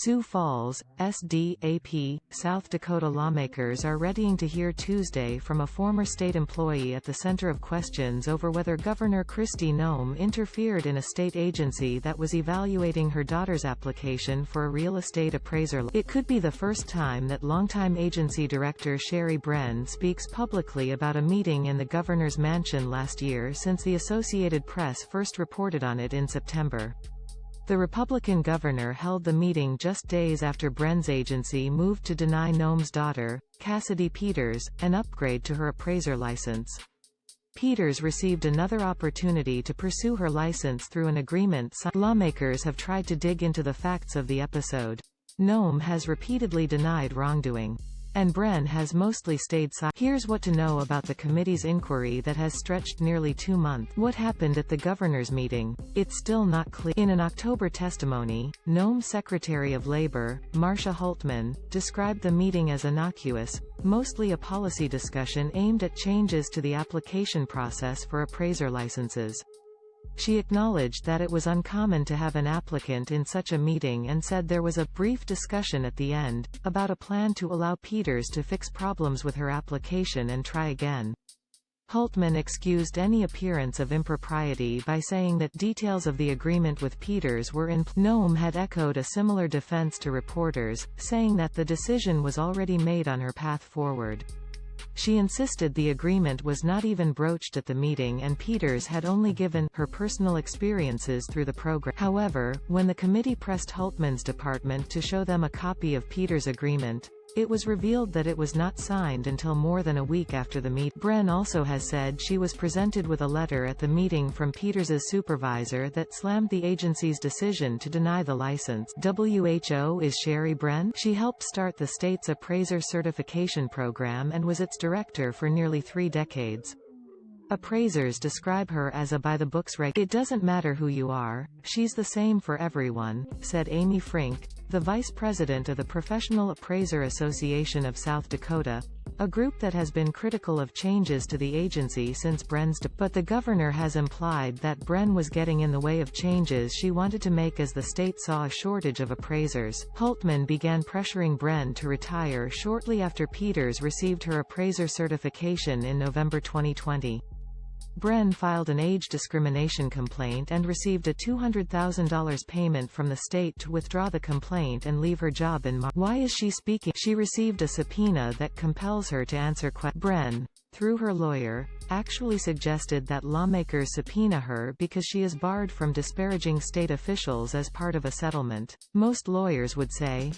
Sioux Falls, SDAP, South Dakota lawmakers are readying to hear Tuesday from a former state employee at the center of questions over whether Governor Kristi Noem interfered in a state agency that was evaluating her daughter's application for a real estate appraiser. It could be the first time that longtime agency director Sherry Brenn speaks publicly about a meeting in the governor's mansion last year since the Associated Press first reported on it in September. The Republican governor held the meeting just days after Brenn's agency moved to deny Noem's daughter, Cassidy Peters, an upgrade to her appraiser license. Peters received another opportunity to pursue her license through an agreement. Lawmakers have tried to dig into the facts of the episode. Noem has repeatedly denied wrongdoing, and Brenn has mostly stayed silent. Here's what to know about the committee's inquiry that has stretched nearly 2 months. What happened at the governor's meeting? It's still not clear. In an October testimony, Noem's Secretary of Labor, Marcia Hultman, described the meeting as innocuous, mostly a policy discussion aimed at changes to the application process for appraiser licenses. She acknowledged that it was uncommon to have an applicant in such a meeting and said there was a brief discussion at the end about a plan to allow Peters to fix problems with her application and try again. Hultman excused any appearance of impropriety by saying that details of the agreement with Peters were in. Noem had echoed a similar defense to reporters, saying that the decision was already made on her path forward. She insisted the agreement was not even broached at the meeting and Peters had only given her personal experiences through the program. However, when the committee pressed Hultman's department to show them a copy of Peters' agreement, it was revealed that it was not signed until more than a week after the meeting. Brenn also has said she was presented with a letter at the meeting from Peters' supervisor that slammed the agency's decision to deny the license. WHO is Sherry Brenn. She helped start the state's appraiser certification program and was its director for nearly 3 decades. Appraisers describe her as a by-the-books It doesn't matter who you are, she's the same for everyone, said Amy Frink, the vice president of the Professional Appraiser Association of South Dakota, a group that has been critical of changes to the agency since Brenn's but the governor has implied that Brenn was getting in the way of changes she wanted to make as the state saw a shortage of appraisers. Hultman began pressuring Brenn to retire shortly after Peters received her appraiser certification in November 2020. Brenn filed an age discrimination complaint and received a $200,000 payment from the state to withdraw the complaint and leave her job in March. Why is she speaking? She received a subpoena that compels her to answer questions. Brenn, through her lawyer, actually suggested that lawmakers subpoena her because she is barred from disparaging state officials as part of a settlement. Most lawyers would say,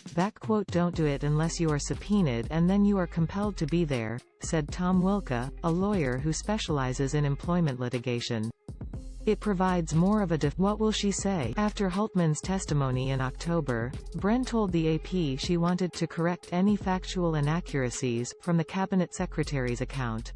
"Don't do it unless you are subpoenaed and then you are compelled to be there," said Tom Wilka, a lawyer who specializes in employment litigation. It provides more of a what will she say? After Hultman's testimony in October, Brenn told the AP she wanted to correct any factual inaccuracies from the cabinet secretary's account.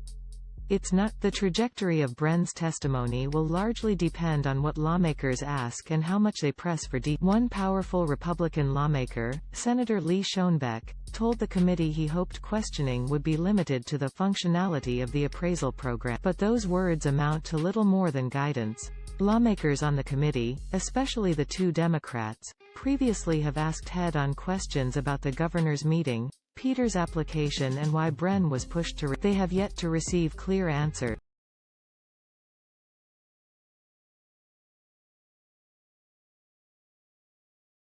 It's not. The trajectory of Brenn's testimony will largely depend on what lawmakers ask and how much they press for One powerful Republican lawmaker, Senator Lee Schoenbeck, told the committee he hoped questioning would be limited to the functionality of the appraisal program. But those words amount to little more than guidance. Lawmakers on the committee, especially the 2 Democrats, previously have asked head-on questions about the governor's meeting, Peters' application and why Brenn was pushed to they have yet to receive clear answers.